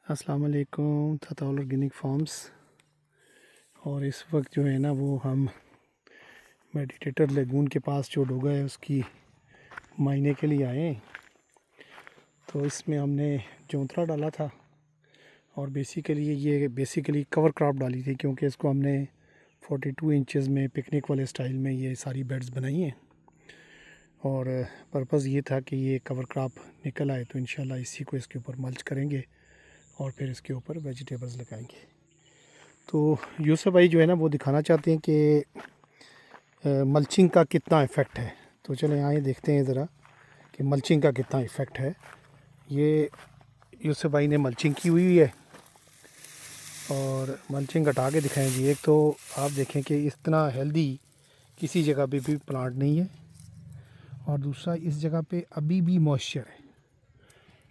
अस्सलाम वालेकुम तताउल organic farms. और इस वक्त जो है ना वो हम मेडिटेटर लेगून के पास जो डोगा है उसकी मायने के लिए आए हैं। तो इसमें हमने जोंतरा डाला था और बेसिकली कवर क्रॉप डाली थी, क्योंकि इसको हमने 42 इंचेस में पिकनिक वाले स्टाइल में ये सारी बेड्स बनाई हैं। और पर्पज़ ये था कि ये कवर क्रॉप निकल आए तो इंशाल्लाह इसी को इसके ऊपर मल्च करेंगे और फिर इसके ऊपर वेजिटेबल्स लगाएंगे। तो यूसुफ भाई जो है ना वो दिखाना चाहते हैं कि मल्चिंग का कितना इफ़ेक्ट है। तो चलें आए देखते हैं ज़रा कि मल्चिंग का कितना इफ़ेक्ट है। ये यूसुफ भाई ने मल्चिंग की हुई है और मल्चिंग हटा के दिखाएं जी। एक तो आप देखें कि इतना हेल्दी किसी जगह पे भी प्लांट नहीं है, और दूसरा इस जगह पे अभी भी मॉइस्चर है।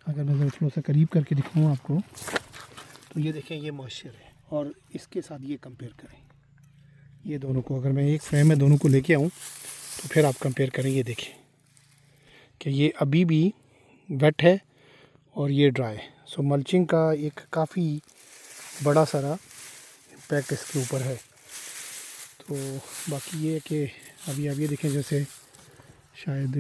अगर मैं थोड़ा सा करीब करके दिखाऊँ आपको तो ये देखें, ये मॉइस्चर है और इसके साथ ये कंपेयर करें। ये दोनों को अगर मैं एक फ्रेम में दोनों को लेके आऊँ तो फिर आप कंपेयर करें। ये देखें कि ये अभी भी वेट है और ये ड्राई है। सो मल्चिंग का एक काफ़ी बड़ा सारा इम्पैक्ट इसके ऊपर है। तो बाकी ये है कि अभी आप ये देखें, जैसे शायद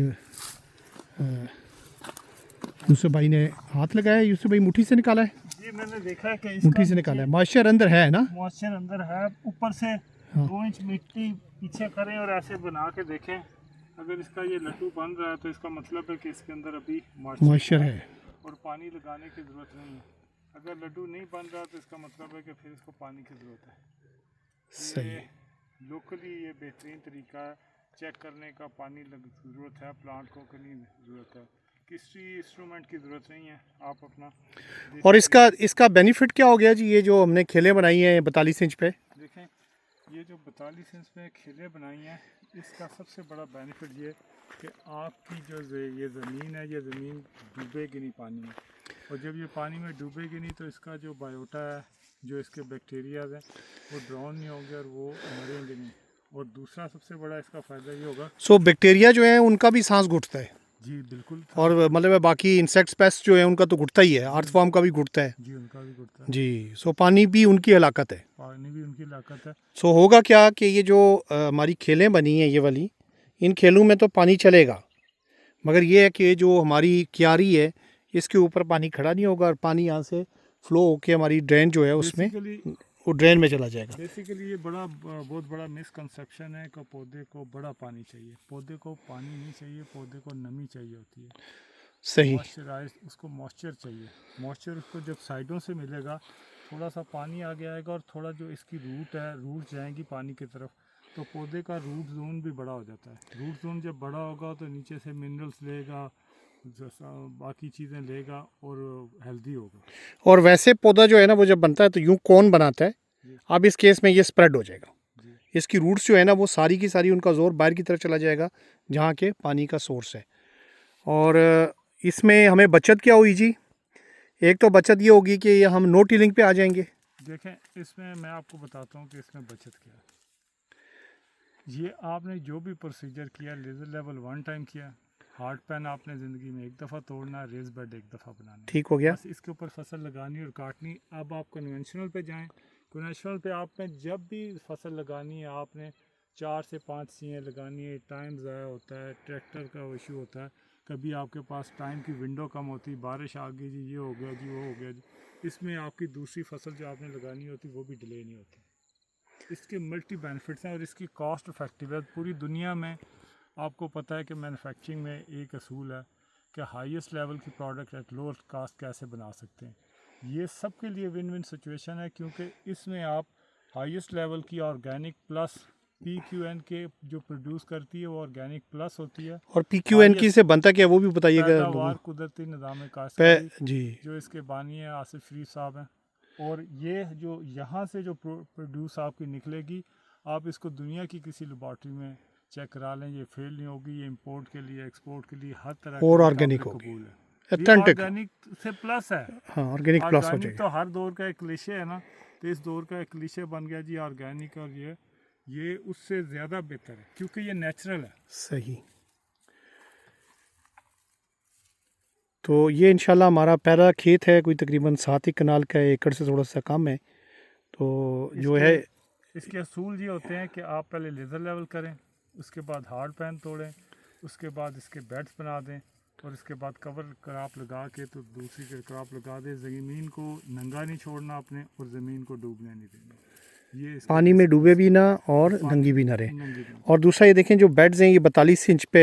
यूसुफ भाई ने हाथ लगाया है, यूसुफ भाई मुट्ठी से निकाला है। जी मैंने देखा है कि मुट्ठी से निकाला है, मॉइस्चर अंदर है ना। मॉइस्चर अंदर है। ऊपर से हाँ। 2 इंच मिट्टी पीछे करें और ऐसे बना के देखें। अगर इसका ये लट्टू बन रहा है तो इसका मतलब है कि इसके अंदर अभी मॉइस्चर है और पानी लगाने की ज़रूरत नहीं है। अगर लड्डू नहीं बन रहा तो इसका मतलब है कि फिर इसको पानी की ज़रूरत है। सही है। लोकली ये बेहतरीन तरीका है चेक करने का, पानी ज़रूरत है प्लांट को कि नहीं ज़रूरत है। किसी इंस्ट्रूमेंट की ज़रूरत नहीं है, आप अपना। और इसका बेनिफिट क्या हो गया जी, ये जो हमने खेलें बनाई हैं 42 इंच पे। देखें, ये जो 42 इंच में खेलें बनाई हैं, इसका सबसे बड़ा बेनिफिट ये कि आपकी जो ये ज़मीन है, ये ज़मीन डूबेगी नहीं पानी में। और जब ये पानी में डूबेगी नहीं तो इसका जो बायोटा है, जो इसके बैक्टीरियाज हैं, वो ड्राउन नहीं होंगे और वो मरेंगे नहीं। और दूसरा सबसे बड़ा इसका फ़ायदा ये होगा। सो बैक्टीरिया जो है उनका भी सांस घुटता है। जी बिल्कुल। और मतलब बाकी इंसेक्ट्स पेस्ट जो है उनका तो घुटता ही है, अर्थवॉर्म का भी घुटता है। जी उनका भी घुटता है। जी। सो पानी भी उनकी हलाकत है। पानी भी उनकी लाकत है। सो होगा क्या कि ये जो हमारी खेलें बनी हैं ये वाली, इन खेलों में तो पानी चलेगा, मगर ये है कि जो हमारी क्यारी है इसके ऊपर पानी खड़ा नहीं होगा और पानी यहाँ से फ्लो होके हमारी ड्रेन जो है उसमें वो ड्रेन में चला जाएगा। बेसिकली ये बहुत बड़ा मिसकंसेप्शन है कि पौधे को बड़ा पानी चाहिए। पौधे को पानी नहीं चाहिए, पौधे को नमी चाहिए होती है। सही। मॉइस्चराइज, उसको मॉइस्चर चाहिए। मॉइस्चर उसको जब साइडों से मिलेगा, थोड़ा सा पानी आगे आएगा और थोड़ा जो इसकी रूट है, रूट जाएंगी पानी की तरफ, तो पौधे का रूट जोन भी बड़ा हो जाता है। रूट जोन जब बड़ा होगा तो नीचे से मिनरल्स लेगा, बाकी चीज़ें लेगा और हेल्दी होगा। और वैसे पौधा जो है ना वो जब बनता है तो यूँ कौन बनाता है। अब इस केस में ये स्प्रेड हो जाएगा। इसकी रूट्स जो है ना वो सारी की सारी, उनका जोर बाहर की तरफ चला जाएगा जहाँ के पानी का सोर्स है। और इसमें हमें बचत क्या हुई जी? एक तो बचत ये होगी कि हम नो टिलिंग पे आ जाएंगे। देखें, इसमें मैं आपको बताता हूँ कि इसमें बचत क्या है। ये आपने जो भी प्रोसीजर किया, लेज़र लेवल 1 टाइम किया, हार्ड पैन आपने ज़िंदगी में एक दफ़ा तोड़ना, रेस बेड एक दफ़ा बनाना, ठीक हो गया। बस इसके ऊपर फसल लगानी और काटनी। अब आप कन्वेंशनल पे जाएं। कन्वेंशनल पे आपने जब भी फसल लगानी है आपने 4 से 5 सीएं लगानी है। टाइम ज़ाया होता है, ट्रैक्टर का इशू होता है, कभी आपके पास टाइम की विंडो कम होती, बारिश आ गई जी, ये हो गया जी, वो हो गया जी। इसमें आपकी दूसरी फसल जो आपने लगानी होती वो भी डिले नहीं होती। इसके मल्टी बेनिफिट्स हैं और इसकी कॉस्ट इफेक्टिव है। पूरी दुनिया में आपको पता है कि मैन्युफैक्चरिंग में एक असूल है कि हाईएस्ट लेवल की प्रोडक्ट एट लोअर कास्ट कैसे बना सकते हैं। ये सब के लिए विन विन सिचुएशन है, क्योंकि इसमें आप हाईएस्ट लेवल की ऑर्गेनिक प्लस PQN के जो प्रोड्यूस करती है वो ऑर्गेनिक प्लस होती है। और PQN की से बनता क्या वो भी बताइएगा लोगों पैदावार कुदरती निज़ाम पे काश्तकारी, जी। जो इसके बानी है आसिफ शरीफ साहब हैं। और ये जो यहाँ से जो प्रोड्यूस आपकी निकलेगी, आप इसको दुनिया की किसी लेबॉर्ट्री में चेक करा लें, ये फेल नहीं होगी। ये इंपोर्ट के लिए, एक्सपोर्ट के लिए हर तरह और के ऑर्गेनिक काबिल होगी, कबूल है। ये ऑथेंटिक। ऑर्गेनिक से प्लस है। हाँ, ऑर्गेनिक प्लस हो ऑर्गेनिक जाएगा। तो हर दौर का एक क्लीशे है ना, तो इस दौर का एक क्लीशे बन गया जी ऑर्गेनिक। और ये उससे ज़्यादा बेहतर है क्योंकि ये नेचुरल है। सही। तो ये इंशाल्लाह हमारा पहला खेत है, कोई तकरीबन 7 ही कनाल का है, एकड़ से थोड़ा सा कम है। तो जो इसके है इसके असूल ये होते हैं कि आप पहले लेज़र लेवल करें, उसके बाद हार्ड पैन तोड़ें, उसके बाद इसके बेड्स बना दें, और इसके बाद कवर क्रॉप लगा के तो दूसरी के क्रॉप लगा दें। ज़मीन को नंगा नहीं छोड़ना अपने, और ज़मीन को डूबने नहीं देना। ये इसके पानी में डूबे भी ना और नंगी भी ना रहे। नंगी नहीं। और दूसरा ये देखें जो बेड्स हैं ये 42 इंच पे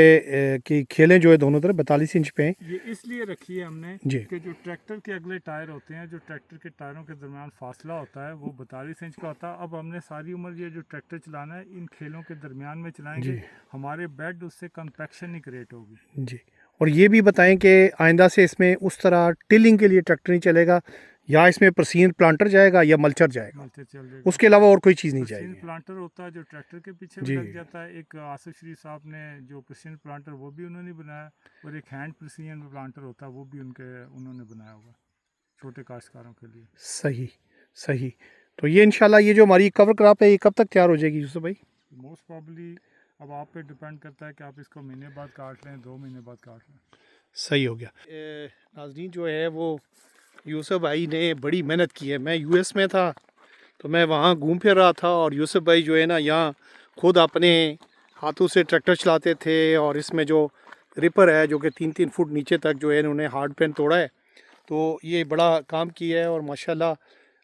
की खेलें जो है दोनों तरफ 42 इंच पे हैं। ये इसलिए रखी है हमने जी कि जो ट्रैक्टर के अगले टायर होते हैं, जो ट्रैक्टर के टायरों के दरमियान फासला होता है वो 42 इंच का होता है। अब हमने सारी उम्र ये जो ट्रैक्टर चलाना है इन खेलों के दरमियान में चलाएंगे, जी हमारे बेड उससे कंपैक्शन नहीं क्रिएट होगी। जी। और ये भी बताएं कि आइंदा से इसमें उस तरह टिलिंग के लिए ट्रैक्टर नहीं चलेगा, या इसमें प्रसीन प्लांटर जाएगा या मल्चर जाएगा, मल्चर चल जाएगा। उसके अलावा और कोई चीज़ नहीं प्रसिन जाएगी। प्लांटर होता है जो ट्रैक्टर के पीछे भी जी लग जाता है। एक आसिफ शरीफ साहब ने जो प्रसिन प्लांटर वो भी उन्होंने बनाया, और एक हैंड प्रसिन प्लांटर होता है वो भी उन्होंने बनाया हुआ छोटे काश्तकारों के लिए। सही सही। तो ये इंशाल्लाह ये जो हमारी कवर क्रॉप है ये कब तक तैयार हो जाएगी यूसुफ भाई? मोस्ट प्रॉब्ली अब आप पे डिपेंड करता है कि आप इसको महीने बाद काट लें, 2 महीने बाद काट लें। सही हो गया। नाज़रीन जो है वो यूसुफ भाई ने बड़ी मेहनत की है। मैं यूएस में था तो मैं वहाँ घूम फिर रहा था, और यूसुफ भाई जो है ना यहाँ खुद अपने हाथों से ट्रैक्टर चलाते थे, और इसमें जो रिपर है जो कि 3-3 फुट नीचे तक जो है इन्होंने हार्ड पेन तोड़ा है। तो ये बड़ा काम किया है, और माशाल्लाह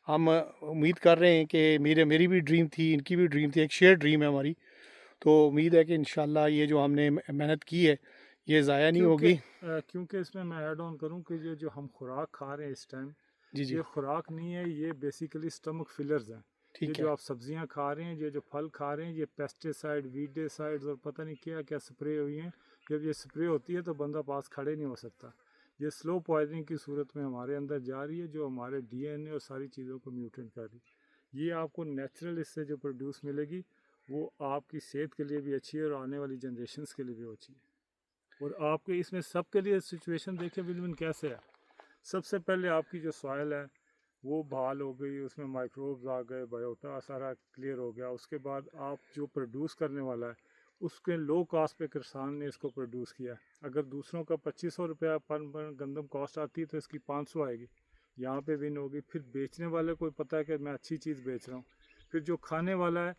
हम उम्मीद कर रहे हैं कि मेरी भी ड्रीम थी, इनकी भी ड्रीम थी, एक शेयर ड्रीम है हमारी। तो उम्मीद है कि इंशाल्लाह ये जो हमने मेहनत की है ये ज़ाया नहीं होगी। क्योंकि इसमें मैं ऐड ऑन करूं कि ये जो हम खुराक खा रहे हैं इस टाइम, जी जी ये खुराक नहीं है, ये बेसिकली स्टमक फिलर्स हैं। ये ठीक जो है। आप सब्जियां खा रहे हैं, ये जो फल खा रहे हैं, ये पेस्टिसाइड, वीडिसाइड्स और पता नहीं क्या क्या स्प्रे हुई हैं। जब ये स्प्रे होती है तो बंदा पास खड़े नहीं हो सकता। ये स्लो पॉइजनिंग की सूरत में हमारे अंदर जा रही है, जो हमारे डीएनए और सारी चीज़ों को म्यूटेंट कर रही है। ये आपको नेचुरल इससे जो प्रोड्यूस मिलेगी वो आपकी सेहत के लिए भी अच्छी है, और आने वाली जनरेशन्स के लिए भी अच्छी है। और आपके इसमें सबके लिए सिचुएशन देखें बिल्कुल कैसे है। सबसे पहले आपकी जो सॉइल है वो बहाल हो गई, उसमें माइक्रोब्स आ गए, बायोटा सारा क्लियर हो गया। उसके बाद आप जो प्रोड्यूस करने वाला है उसके लो कॉस्ट पे किसान ने इसको प्रोड्यूस किया। अगर दूसरों का 2500 रुपया पर गंदम कॉस्ट आती है तो इसकी 500 आएगी, यहाँ पे विन होगी। फिर बेचने वाले को पता है कि मैं अच्छी चीज़ बेच रहा हूँ। फिर जो खाने वाला है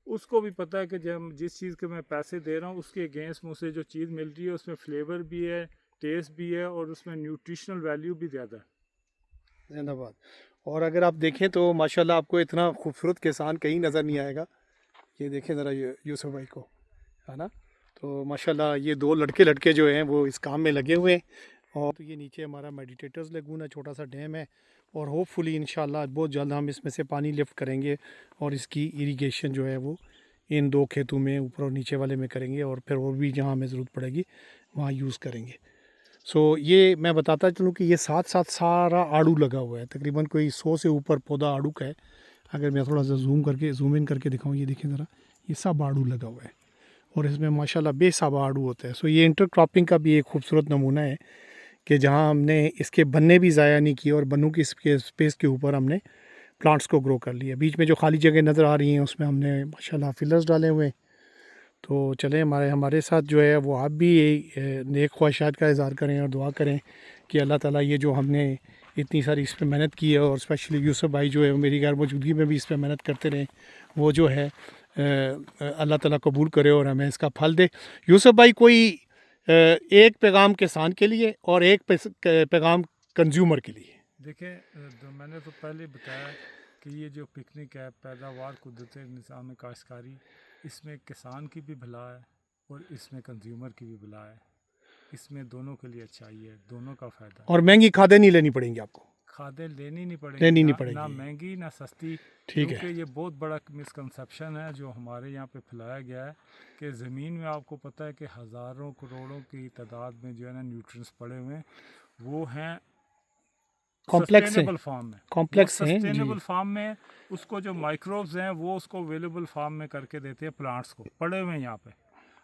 उसको भी पता है कि जब जिस चीज़ के मैं पैसे दे रहा हूँ उसके अगेंस्ट मुझे जो चीज़ मिल रही है उसमें फ्लेवर भी है, टेस्ट भी है, और उसमें न्यूट्रिशनल वैल्यू भी ज़्यादा है। जिंदाबाद। और अगर आप देखें तो माशाल्लाह आपको इतना खूबसूरत किसान कहीं नज़र नहीं आएगा। ये देखें ज़रा यूसुफ भाई को, है ना। तो माशाल्लाह ये दो लड़के जो हैं वो इस काम में लगे हुए हैं। और तो ये नीचे हमारा मेडिटेटर्स लगून है, छोटा सा डैम है, और होपफुली इंशाल्लाह बहुत जल्द हम इसमें से पानी लिफ्ट करेंगे, और इसकी इरिगेशन जो है वो इन 2 खेतों में ऊपर और नीचे वाले में करेंगे, और फिर और भी जहाँ हमें ज़रूरत पड़ेगी वहाँ यूज़ करेंगे। सो ये मैं बताता चलूँ कि ये साथ साथ सारा आड़ू लगा हुआ है, तकरीबन कोई 100 से ऊपर पौधा आड़ू का है। अगर मैं थोड़ा सा जूम इन करके दिखाऊँ, ये देखें ज़रा, ये सब आड़ू लगा हुआ है, और इसमें माशाल्लाह बेसाबा आड़ू होता है। सो ये इंटरक्रॉपिंग का भी एक खूबसूरत नमूना है कि जहाँ हमने इसके बनने भी ज़ाया नहीं किए, और बनों की स्पेस के ऊपर हमने प्लांट्स को ग्रो कर लिया। बीच में जो खाली जगह नज़र आ रही हैं उसमें हमने माशाल्लाह फिलर्स डाले हुए हैं। तो चलें हमारे साथ जो है वो आप भी नेक ख्वाहिशात का इज़हार करें और दुआ करें कि अल्लाह ताला ये जो हमने इतनी सारी इस पर मेहनत की है, और स्पेशली यूसुफ भाई जो है मेरी गैर मौजूदगी में भी इस पर मेहनत करते रहें, वो जो है अल्लाह ताला कबूल करे और हमें इसका फल दे। यूसुफ भाई कोई एक पैगाम किसान के लिए और एक पैगाम कंज्यूमर के लिए। देखें, मैंने तो पहले बताया कि ये जो पिकनिक है, पैदावार, कुदरती निज़ाम काश्तकारी, इसमें किसान की भी भला है और इसमें कंज्यूमर की भी भला है। इसमें दोनों के लिए अच्छाई है, दोनों का फ़ायदा है। और महंगी खादें नहीं लेनी पड़ेंगी आपको, खादें लेनी नहीं पड़ेंगी, लेनी नहीं ना पड़ेगी। महंगी ना सस्ती। ठीक क्योंकि है। ये बहुत बड़ा मिसकंसेप्शन है जो हमारे यहाँ पे फैलाया गया है कि ज़मीन में आपको पता है कि हज़ारों करोड़ों की तादाद में जो है ना न्यूट्रिएंट्स पड़े हुए हैं। वो हैं कॉम्प्लेक्स है, सस्टेनेबल फार्म में, वो कॉम्प्लेक्स हैं जी। सस्टेनेबल फार्म में उसको जो माइक्रोब्स हैं वो उसको अवेलेबल फार्म में करके देते हैं प्लांट्स को, पड़े हुए हैं यहाँ पे।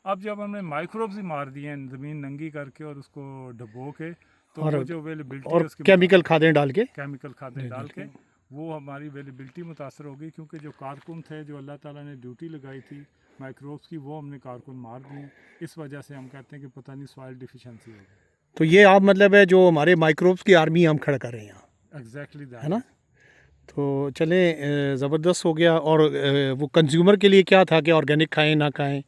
अब जब हमने माइक्रोब्स ही मार दिए हैं ज़मीन नंगी करके और उसको डबो के, तो और वो जो अवेलेबिलिटी है और उसकी केमिकल खादें डाल के केमिकल खादें डाल के वो हमारी अवेलेबिलिटी मुतासर होगी। क्योंकि जो कारकुन थे, जो अल्लाह ताला ने ड्यूटी लगाई थी माइक्रोब्स की, वो हमने कारकुन मार दिए। इस वजह से हम कहते हैं कि पता नहीं सॉइल डिफिशेंसी होगी। तो ये आप मतलब है जो हमारे माइक्रोब्स की आर्मी हम खड़ा कर रहे हैं यहाँ, एग्जैक्टली दैट है ना। तो चलें, ज़बरदस्त हो गया। और वो कंज्यूमर के लिए क्या था कि ऑर्गेनिक खाएं ना खाएं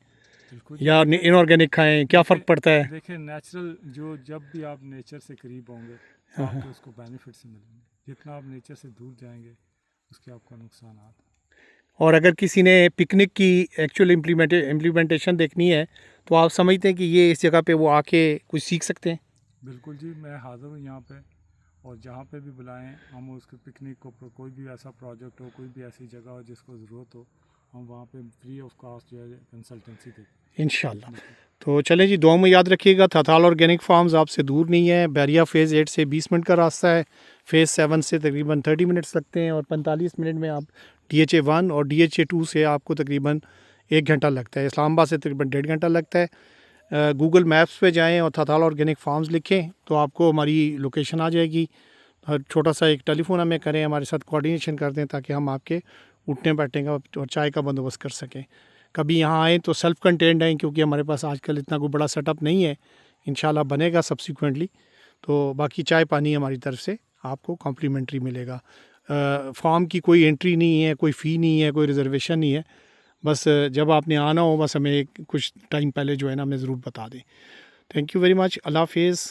बिल्कुल या इनऑर्गेनिक खाएं, क्या फ़र्क पड़ता है? देखिए नेचुरल जो जब भी आप नेचर से करीब होंगे तो हाँ, आपको उसको बेनिफिट्स मिलेंगे, जितना आप नेचर से दूर जाएंगे उसके आपको नुकसान आते और अगर किसी ने पिकनिक की एक्चुअल इम्प्लीमेंटेशन देखनी है तो आप समझते हैं कि ये इस जगह पे वो आके कुछ सीख सकते हैं? बिल्कुल जी, मैं हाज़िर हूँ यहाँ पे, और जहाँ पे भी बुलाएं हम उसके पिकनिक को कोई भी ऐसा प्रोजेक्ट हो, कोई भी ऐसी जगह हो जिसको ज़रूरत हो, हम वहाँ पे फ्री ऑफ कॉस्ट जो है कंसल्टेंसी देते हैं। इंशाल्लाह। तो चलें जी, दुआ में याद रखिएगा, थथाल ऑर्गेनिक फार्म्स आपसे दूर नहीं है। बैरिया फ़ेज़ 8 से 20 मिनट का रास्ता है, फ़ेज़ 7 से तकरीबन 30 मिनट्स लगते हैं, और 45 मिनट में आप DHA 1 और DHA 2 से आपको तकरीबन 1 घंटा लगता है। इस्लामाबाद से तकरीबन 1.5 घंटा लगता है। गूगल मैप्स पे जाएँ और थथाल ऑर्गेनिक फार्म्स लिखें तो आपको हमारी लोकेशन आ जाएगी। और छोटा सा एक टेलीफ़ोन हमें करें, हमारे साथ कोऑर्डिनेशन कर दें ताकि हम आपके उठने बैठने का और चाय का बंदोबस्त कर सकें। कभी यहाँ आएँ तो सेल्फ़ कंटेन्ड आएँ, क्योंकि हमारे पास आजकल इतना कोई बड़ा सेटअप नहीं है। इंशाल्लाह बनेगा सब्सिक्वेंटली। तो बाकी चाय पानी हमारी तरफ से आपको कॉम्प्लीमेंट्री मिलेगा। फॉर्म की कोई एंट्री नहीं है, कोई फ़ी नहीं है, कोई रिज़र्वेशन नहीं है। बस जब आपने आना हो बस हमें कुछ टाइम पहले जो है ना हमें ज़रूर बता दें। Thank you very much. अल्लाह हाफ़िज़।